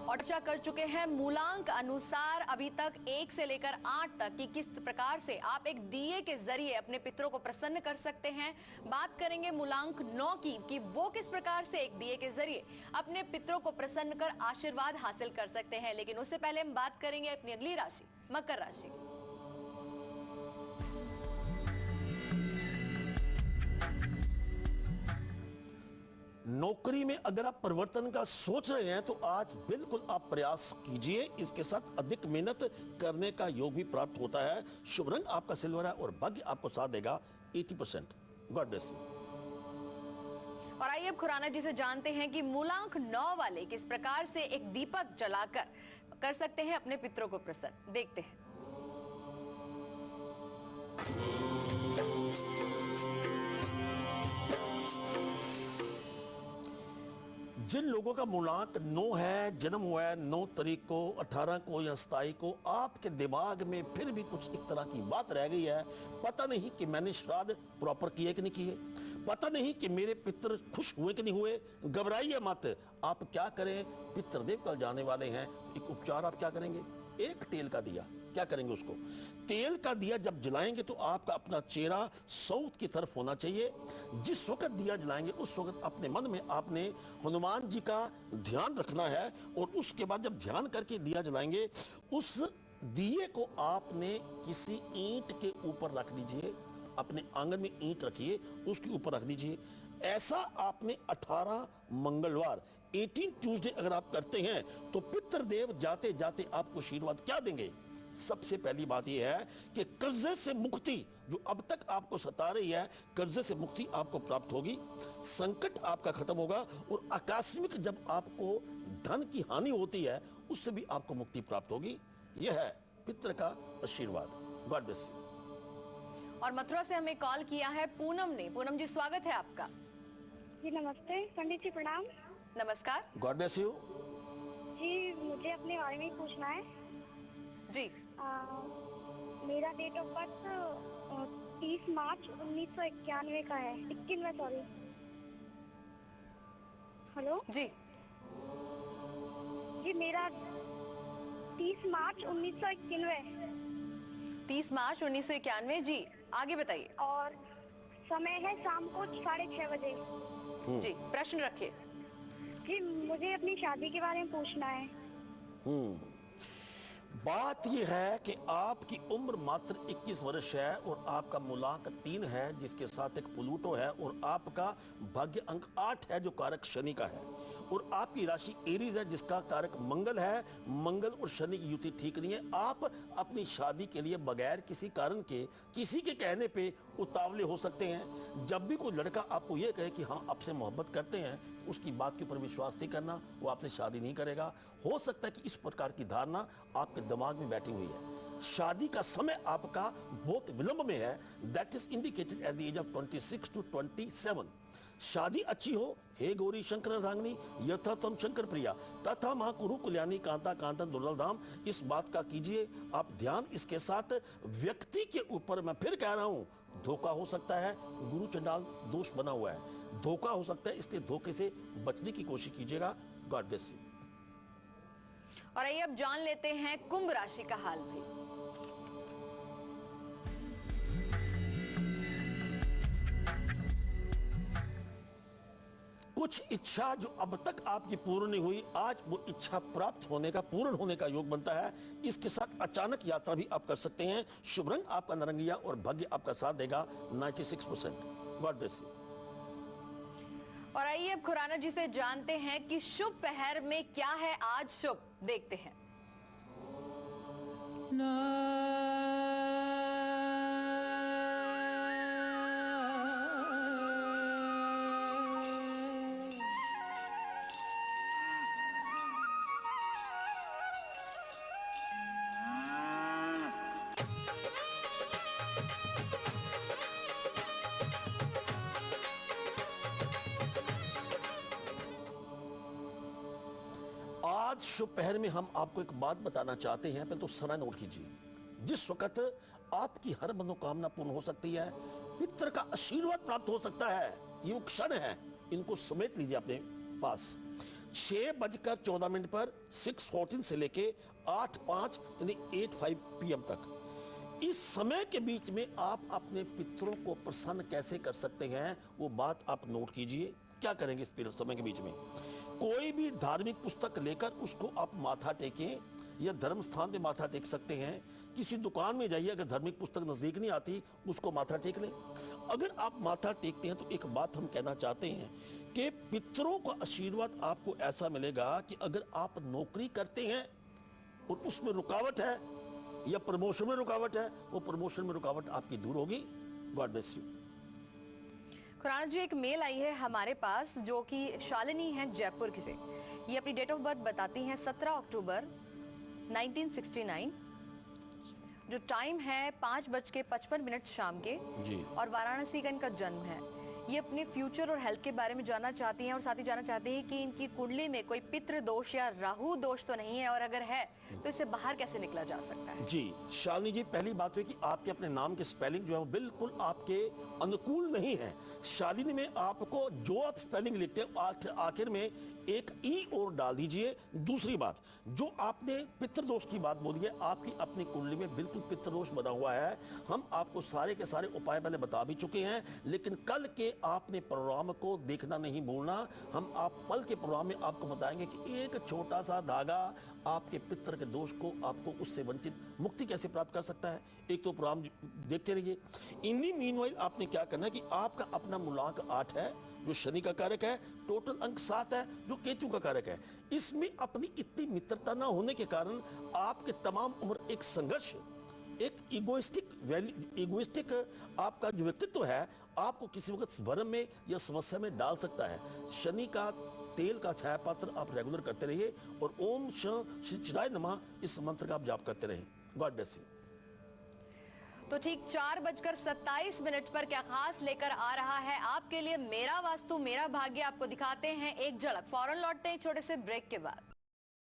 और चर्चा कर चुके हैं मूलांक अनुसार अभी तक 1 से लेकर 8 तक कि किस प्रकार से आप एक दिए के जरिए अपने पितरों को प्रसन्न कर सकते हैं। बात करेंगे मूलांक 9 की कि वो किस प्रकार से एक दिए के जरिए अपने पितरों को प्रसन्न कर आशीर्वाद हासिल कर सकते हैं। लेकिन उससे पहले हम बात करेंगे अपनी अगली राशि मकर राशि। नौकरी में अगर आप परिवर्तन का सोच रहे हैं तो आज बिल्कुल आप प्रयास कीजिए, इसके साथ अधिक मेहनत करने का योग भी प्राप्त होता है। शुभ रंग आपका सिल्वर है और भाग्य आपको साथ देगा 80%। God bless you. और आइए अब खुराना जी से जानते हैं कि मूलांक 9 वाले किस प्रकार से एक दीपक जलाकर कर सकते हैं अपने पितरों को प्रसन्न। देखते हैं। जिन लोगों का मूलांक 9 है, जन्म हुआ है 9 तारीख को, 18 को या 27 को, आपके दिमाग में फिर भी कुछ एक तरह की बात रह गई है। पता नहीं कि मैंने श्राद्ध प्रॉपर किए कि नहीं किए, पता नहीं कि मेरे पितर खुश हुए कि नहीं हुए। घबराइए मत। आप क्या करें, पितृदेव कल जाने वाले हैं। एक उपचार आप क्या करेंगे, एक तेल का दिया क्या करेंगे, उसको तेल का दिया जब जलाएंगे तो आपका अपना चेहरा साउथ की तरफ होना चाहिए। जिस वक्त दिया जलाएंगे उस वक्त अपने मन में आपने हनुमान जी का ध्यान रखना है और उसके बाद जब ध्यान करके दिया जलाएंगे उस दिए को आपने किसी ईंट के ऊपर रख दीजिए। अपने आंगन में ईंट रखिए, उसके ऊपर रख दीजिए। ऐसा आपने 18 मंगलवार 18 ट्यूसडे अगर आप करते हैं तो पितृदेव जाते जाते आपको आशीर्वाद क्या देंगे। सबसे पहली बात यह है कि कर्जे से मुक्ति जो अब तक आपको सता रही है, कर्जे से मुक्ति आपको प्राप्त होगी, संकट आपका खत्म होगा और आकस्मिक जब आपको धन की हानि होती है उससे भी आपको मुक्ति प्राप्त होगी। यह है पितृ का आशीर्वाद। God bless you. और मथुरा से हमें कॉल किया है पूनम ने। पूनम जी स्वागत है आपका। जी नमस्ते पंडित जी, प्रणाम। नमस्कार। God bless you. जी मुझे अपने बारे में ही पूछना है जी। मेरा डेट ऑफ बर्थ 30 मार्च 1991 का है। 21वां, सॉरी। हेलो जी जी, मेरा 30 मार्च 1991। 30 मार्च 1991। जी आगे बताइए। और समय है शाम को 6:30 बजे। जी प्रश्न रखिए। जी मुझे अपनी शादी के बारे में पूछना है। बात यह है कि आपकी उम्र मात्र 21 वर्ष है और आपका मूलांक 3 है जिसके साथ एक प्लूटो है और आपका भाग्य अंक 8 है जो कारक शनि का है और आपकी राशि एरीज है जिसका कारक मंगल है। मंगल और शनि की युति ठीक नहीं है। आप अपनी शादी के लिए बगैर किसी कारण के किसी के कहने पे उतावले हो सकते हैं। जब भी कोई लड़का आपको यह कहे कि हाँ आपसे मोहब्बत करते हैं, उसकी बात के ऊपर विश्वास नहीं करना, वो आपसे शादी नहीं करेगा। हो सकता है कि इस प्रकार की धारणा आपके दिमाग में बैठी हुई है। शादी का समय आपका बहुत विलंब में है। That is indicated at the age of 26 to 27। शादी अच्छी हो, हे गौरी शंकर अर्धांगिनी यथा तम शंकर प्रिया तथा मां कुरु कुल्याणी कांता कांतन दुर्लभ धाम। इस बात का कीजिए आप ध्यान। इसके साथ व्यक्ति के ऊपर मैं फिर कह रहा हूं धोखा हो सकता है। गुरु चंडाल दोष बना हुआ है, धोखा हो सकता है, इसलिए धोखे से बचने की कोशिश कीजिएगा। God bless you. और आइए अब जान लेते हैं कुंभ राशि का हाल भी। कुछ इच्छा जो अब तक आपकी पूर्ण नहीं हुई, आज वो इच्छा प्राप्त होने का, पूर्ण होने का योग बनता है। इसके साथ अचानक यात्रा भी आप कर सकते हैं। शुभ रंग आपका नारंगिया और भाग्य आपका साथ देगा 96%। God bless you. और आइए अब खुराना जी से जानते हैं कि शुभ पहर में क्या है आज शुभ। देखते हैं। आज शुभ पहर में हम आपको एक बात बताना चाहते हैं। पहले तो समय नोट कीजिए। जिस वक्त आपकी हर मनोकामना पूर्ण हो सकती है, पितर का आशीर्वाद प्राप्त हो सकता है, ये वो क्षण है, इनको समेट लीजिए अपने पास। 6:14 पर 6:14 से लेके 8:05 यानी 8:05 PM तक, इस समय के बीच में आप अपने पितरों को प्रसन्न कैसे कर सकते हैं, वो बात आप नोट कीजिए। क्या करेंगे इस समय के बीच में? कोई भी धार्मिक पुस्तक लेकर उसको आप माथा टेकें या धर्म स्थान पे माथा टेक सकते हैं। किसी दुकान में जाइए, अगर धार्मिक पुस्तक नजदीक नहीं आती उसको माथा टेक लें। अगर आप माथा टेकते हैं तो एक बात हम कहना चाहते हैं कि पितरों का आशीर्वाद आपको ऐसा मिलेगा कि अगर आप नौकरी करते हैं और उसमें रुकावट है या प्रमोशन में रुकावट है, वो प्रमोशन में रुकावट आपकी दूर होगी। God bless you. Khurana ji, एक मेल आई है हमारे पास जो कि शालिनी है जयपुर से। ये अपनी डेट ऑफ बर्थ बताती हैं 17 अक्टूबर 1969, जो टाइम है 5:55 शाम के जी। और वाराणसी का इनका जन्म है। ये अपने फ्यूचर और हेल्थ के बारे में जानना चाहती हैं और साथ ही जानना चाहती हैं कि इनकी कुंडली में कोई पितृ दोष या राहु दोष तो नहीं है, और अगर है तो इससे बाहर कैसे निकला जा सकता है। जी शालिनी जी, पहली बात है कि आपके अपने नाम के स्पेलिंग जो है वो बिल्कुल आपके अनुकूल नहीं है। शालिनी में आपको जो आप स्पेलिंग लिखते हैं आखिर में एक ई और डाल दीजिए। दूसरी बात, जो आपने पितृदोष की बात बोली है, आपकी अपनी कुंडली में बिल्कुल पितृदोष बना हुआ है। हम आपको सारे के सारे उपाय पहले बता भी चुके हैं, लेकिन कल के आपने प्रोग्राम को देखना नहीं भूलना। हम आप कल के प्रोग्राम में आपको बताएंगे कि एक छोटा सा धागा आपके पितृ के दोष को, आपको उससे वंचित मुक्ति कैसे प्राप्त कर सकता है। एक तो प्रोग्राम देखते रहिए। इन्हीं मीनवाइल आपने क्या करना है कि आपका अपना मूलांक 8 है जो शनि का कारक है, टोटल अंक 7 है जो केतु का कारक है। इसमें अपनी इतनी मित्रता ना होने के कारण आपके तमाम उम्र एक संघर्ष, एक इगोइस्टिक आपका जो व्यक्तित्व है आपको किसी वक्त भ्रम में या समस्या में डाल सकता है। शनि का तेल का छाया पात्र आप रेगुलर करते रहिए और ओम श्री चिराय नमः इस मंत्र का आप जाप करते रहिए। God bless you. तो ठीक 4:27 पर क्या खास लेकर आ रहा है आपके लिए मेरा वास्तु मेरा भाग्य, आपको दिखाते हैं एक झलक। फौरन लौटते हैं छोटे से ब्रेक के बाद।